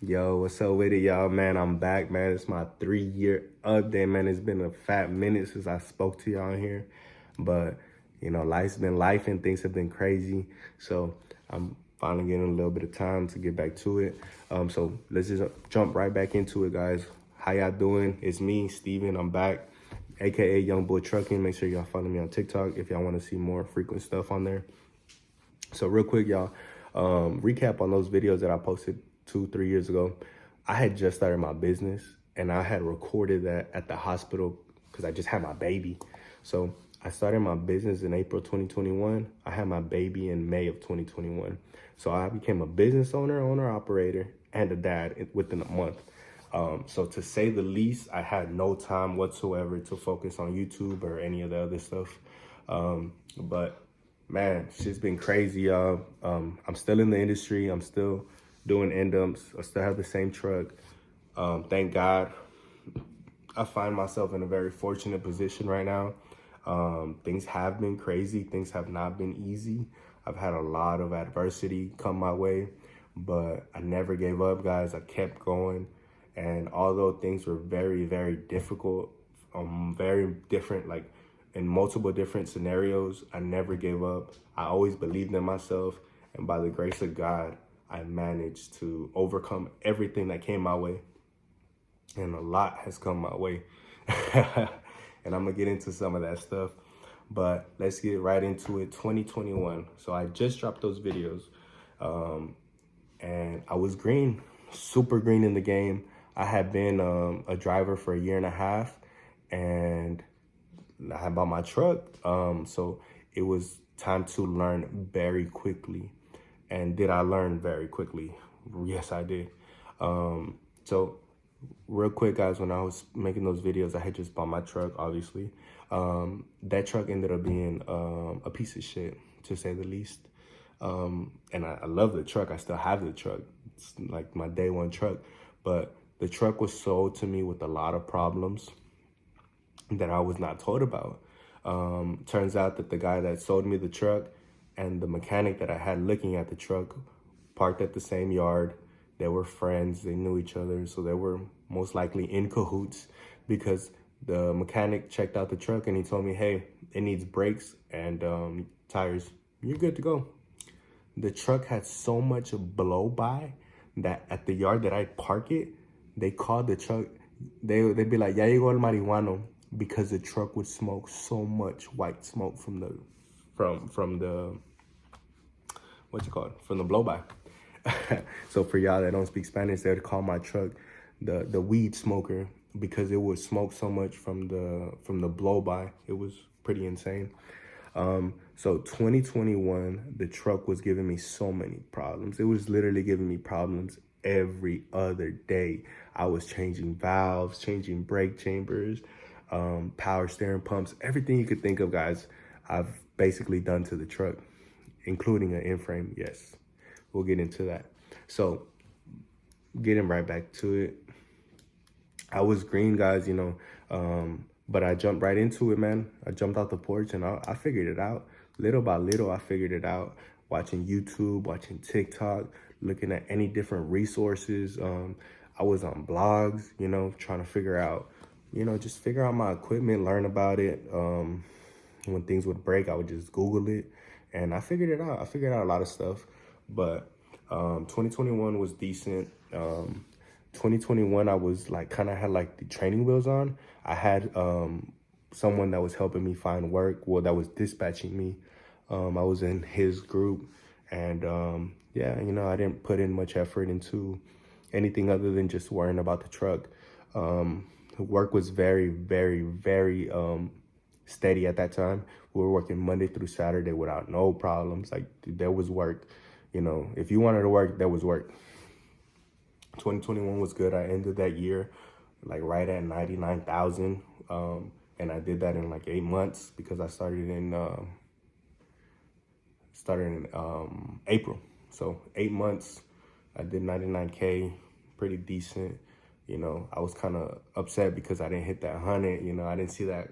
Yo, what's up with it, y'all? Man, I'm back, man. It's my 3-year update, man. It's been a fat minute since I spoke to y'all in here. But, life's been life and things have been crazy. So I'm finally getting a little bit of time to get back to it. So let's just jump right back into it, guys. How y'all doing? It's me, Steven. I'm back, aka Young Boy Trucking. Make sure y'all follow me on TikTok if y'all want to see more frequent stuff on there. So real quick, y'all, recap on those videos that I posted 2-3 years ago. I had just started my business and I had recorded that at the hospital because I just had my baby. So I started my business in April 2021. I had my baby in May of 2021. So I became a business owner, operator, and a dad within a month. So to say the least, I had no time whatsoever to focus on YouTube or any of the other stuff. But man, shit's been crazy, y'all. I'm still in the industry. I'm still doing end dumps. I still have the same truck. Thank God. I find myself in a very fortunate position right now. Things have been crazy. Things have not been easy. I've had a lot of adversity come my way, but I never gave up, guys. I kept going. And although things were very, very difficult, very different, like in multiple different scenarios, I never gave up. I always believed in myself. And by the grace of God, I managed to overcome everything that came my way. And a lot has come my way. And I'm gonna get into some of that stuff. But let's get right into it. 2021. So I just dropped those videos. And I was green, super green in the game. I had been a driver for 1.5 years, and I had bought my truck. So it was time to learn very quickly. And did I learn very quickly? Yes, I did. So real quick, guys, when I was making those videos, I had just bought my truck, obviously. That truck ended up being a piece of shit, to say the least. And I love the truck. I still have the truck. It's like my day one truck. But the truck was sold to me with a lot of problems that I was not told about. Turns out that the guy that sold me the truck and the mechanic that I had looking at the truck parked at the same yard. They were friends, they knew each other, so they were most likely in cahoots, because the mechanic checked out the truck and he told me, hey, it needs brakes and tires. You're good to go. The truck had so much blow by that at the yard that I park it, they called the truck, they'd be like, ya llegó el marihuano, because the truck would smoke so much white smoke from the from the blow by. So for y'all that don't speak Spanish, they would call my truck the weed smoker, because it would smoke so much from the blow by. It was pretty insane. So 2021, the truck was giving me so many problems. It was literally giving me problems every other day. I was changing valves, changing brake chambers, power steering pumps, everything you could think of, guys. I've basically done to the truck, including an in-frame. Yes, we'll get into that. So getting right back to it, I was green, guys, but I jumped right into it, man. I jumped out the porch and I figured it out. Little by little, I figured it out. Watching YouTube, watching TikTok, looking at any different resources. I was on blogs, trying to figure out, just figure out my equipment, learn about it. When things would break, I would just Google it, and I figured it out. I figured out a lot of stuff, but 2021 was decent. 2021, I was like, kind of had like the training wheels on. I had someone that was helping me find work, well, that was dispatching me. I was in his group, and yeah, I didn't put in much effort into anything other than just worrying about the truck. Work was very, very, very steady at that time. We were working Monday through Saturday without no problems. Like, there was work. If you wanted to work, there was work. 2021 was good. I ended that year like right at 99,000. And I did that in like 8 months, because I started in April. So 8 months, I did 99K, pretty decent. I was kind of upset because I didn't hit that 100. I didn't see that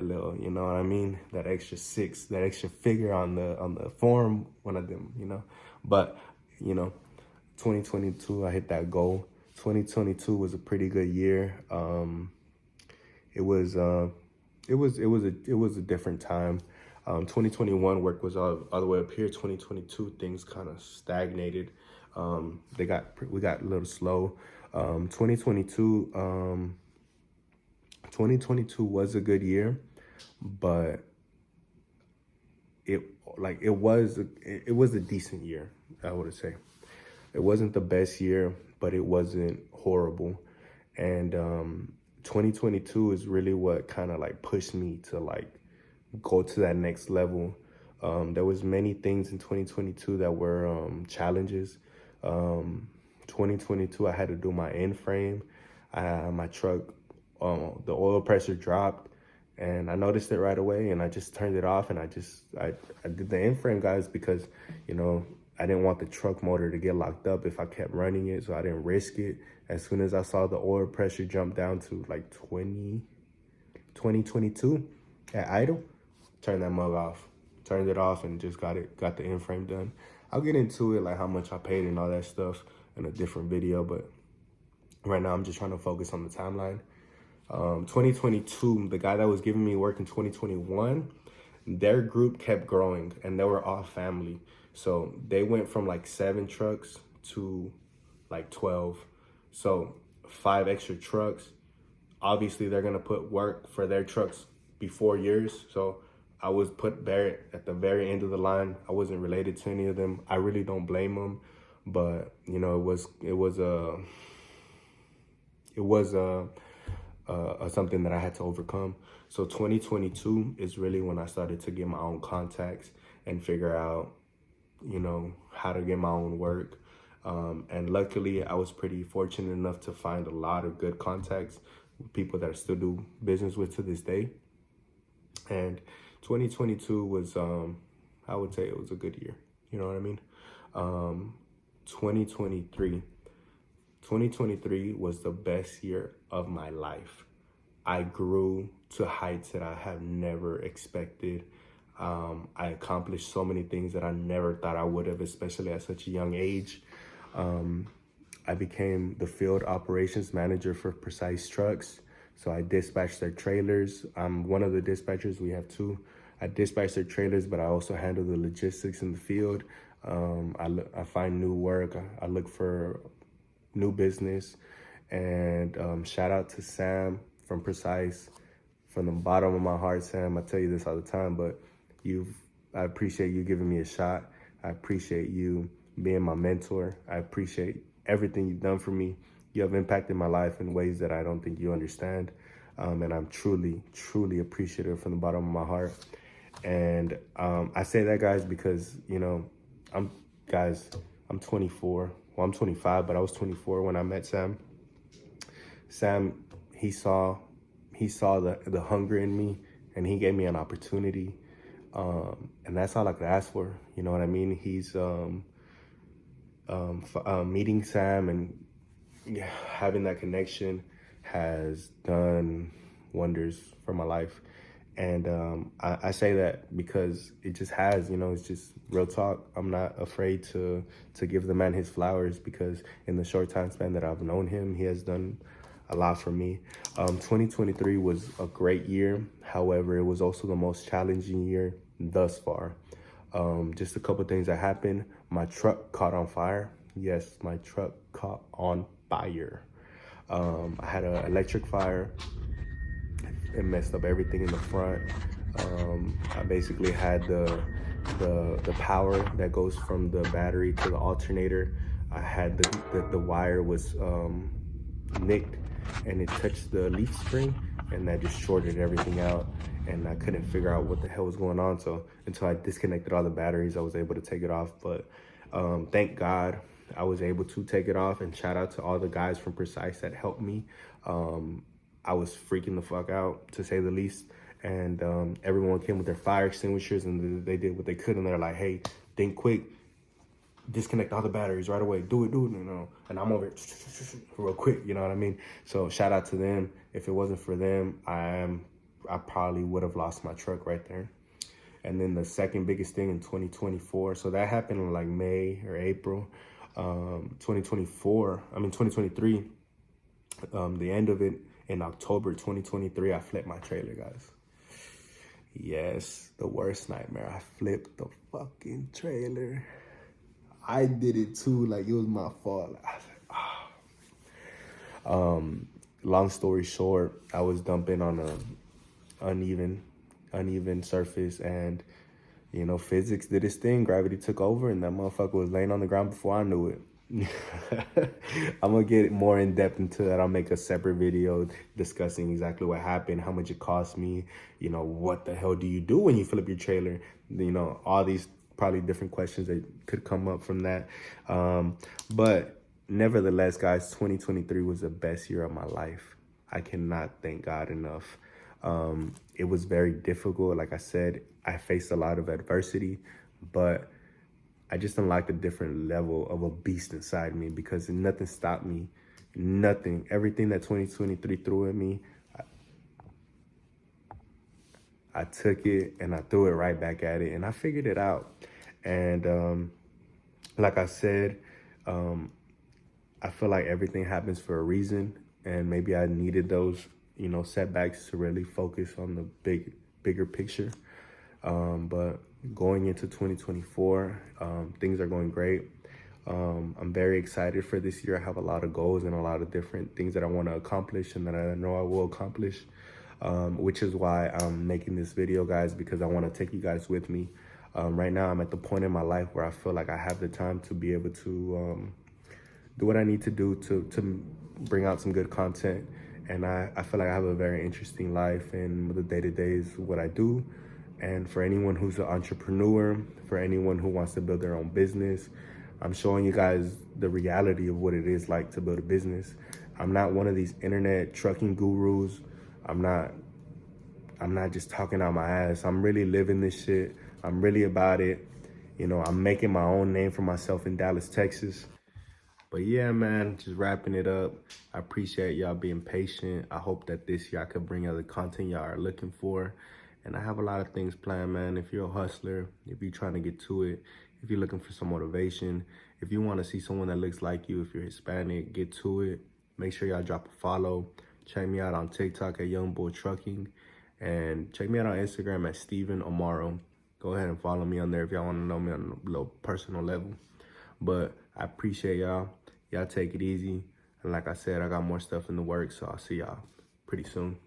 little, you know what I mean? That extra 6, that extra figure on the form when I did, But, 2022, I hit that goal. 2022 was a pretty good year. It was it was a different time. 2021 work was all the way up here. 2022 things kind of stagnated. We got a little slow. 2022 was a good year, but it it was a decent year, I would say. It wasn't the best year, but it wasn't horrible. And 2022 is really what kind of like pushed me to like go to that next level. There was many things in 2022 that were challenges. 2022, I had to do my end frame. My truck, the oil pressure dropped, and I noticed it right away, and I just turned it off, and I did the end frame, guys, because, you know, I didn't want the truck motor to get locked up if I kept running it, so I didn't risk it. As soon as I saw the oil pressure jump down to like 22 at idle, turned that mug off. Turned it off and just got the end frame done. I'll get into it, like how much I paid and all that stuff in a different video, but right now I'm just trying to focus on the timeline. 2022, the guy that was giving me work in 2021, their group kept growing and they were all family. So they went from like 7 trucks to like 12. So 5 extra trucks. Obviously they're gonna put work for their trucks before yours. So I was put there at the very end of the line. I wasn't related to any of them. I really don't blame them, but you know, it was something that I had to overcome. So 2022 is really when I started to get my own contacts and figure out, you know, how to get my own work. And luckily I was pretty fortunate enough to find a lot of good contacts with people that I still do business with to this day. And 2022 was, I would say it was a good year. You know what I mean? 2023 was the best year of my life. I grew to heights that I have never expected. I accomplished so many things that I never thought I would have, especially at such a young age. I became the field operations manager for Precise Trucks. So I dispatch their trailers. I'm one of the dispatchers. We have 2. I dispatch their trailers, but I also handle the logistics in the field. I find new work. I look for new business. And shout out to Sam from Precise. From the bottom of my heart, Sam, I tell you this all the time, but I appreciate you giving me a shot. I appreciate you being my mentor. I appreciate everything you've done for me. You have impacted my life in ways that I don't think you understand. And I'm truly, truly appreciative from the bottom of my heart. And I say that, guys, because, you know, I'm 24. Well, I'm 25, but I was 24 when I met Sam. Sam, he saw the hunger in me, and he gave me an opportunity. And that's all I could ask for. You know what I mean? He's meeting Sam and having that connection has done wonders for my life. And I say that because it just has, you know, it's just real talk. I'm not afraid to give the man his flowers, because in the short time span that I've known him, he has done a lot for me. 2023 was a great year. However, it was also the most challenging year thus far. Just a couple things that happened. My truck caught on fire. Yes, my truck caught on fire. I had an electric fire. It messed up everything in the front. I basically had the power that goes from the battery to the alternator. I had the wire was nicked, and it touched the leaf spring, and that just shorted everything out, and I couldn't figure out what the hell was going on. So until I disconnected all the batteries, I was able to take it off. But thank God I was able to take it off, and shout out to all the guys from Precise that helped me. I was freaking the fuck out, to say the least. And everyone came with their fire extinguishers, and they did what they could. And they're like, hey, think quick, disconnect all the batteries right away. Do it, you know. And I'm over it real quick, you know what I mean? So shout out to them. If it wasn't for them, I probably would have lost my truck right there. And then the second biggest thing in 2024, so that happened in like May or April. 2023, the end of it in October 2023, I flipped my trailer, guys. Yes, the worst nightmare. I flipped the fucking trailer. I did it too, like it was my fault. I was like, long story short, I was dumping on a uneven surface, and you know, physics did its thing. Gravity took over, and that motherfucker was laying on the ground before I knew it. I'm gonna get more in depth into that. I'll make a separate video discussing exactly what happened, how much it cost me, you know, what the hell do you do when you flip your trailer? You know, all these probably different questions that could come up from that. But nevertheless, guys, 2023 was the best year of my life. I cannot thank God enough. It was very difficult. Like I said, I faced a lot of adversity, but I just unlocked a different level of a beast inside me because nothing stopped me. Nothing. Everything that 2023 threw at me, I took it and I threw it right back at it, and I figured it out. And like I said, I feel like everything happens for a reason, and maybe I needed those, you know, setbacks to really focus on the bigger picture. But going into 2024, things are going great. I'm very excited for this year. I have a lot of goals and a lot of different things that I want to accomplish and that I know I will accomplish, which is why I'm making this video, guys, because I want to take you guys with me. Right now, I'm at the point in my life where I feel like I have the time to be able to do what I need to do to bring out some good content. And I feel like I have a very interesting life, and the day-to-day is what I do. And for anyone who's an entrepreneur, for anyone who wants to build their own business, I'm showing you guys the reality of what it is like to build a business. I'm not one of these internet trucking gurus. I'm not just talking out my ass. I'm really living this shit. I'm really about it. You know, I'm making my own name for myself in Dallas, Texas. But yeah, man, just wrapping it up. I appreciate y'all being patient. I hope that this year I could bring other content y'all are looking for. And I have a lot of things planned, man. If you're a hustler, if you're trying to get to it, if you're looking for some motivation, if you want to see someone that looks like you, if you're Hispanic, get to it. Make sure y'all drop a follow. Check me out on TikTok at Young Bull Trucking. And check me out on Instagram at Stevenamaro. Go ahead and follow me on there if y'all want to know me on a little personal level. But I appreciate y'all. Y'all take it easy. And like I said, I got more stuff in the works, so I'll see y'all pretty soon.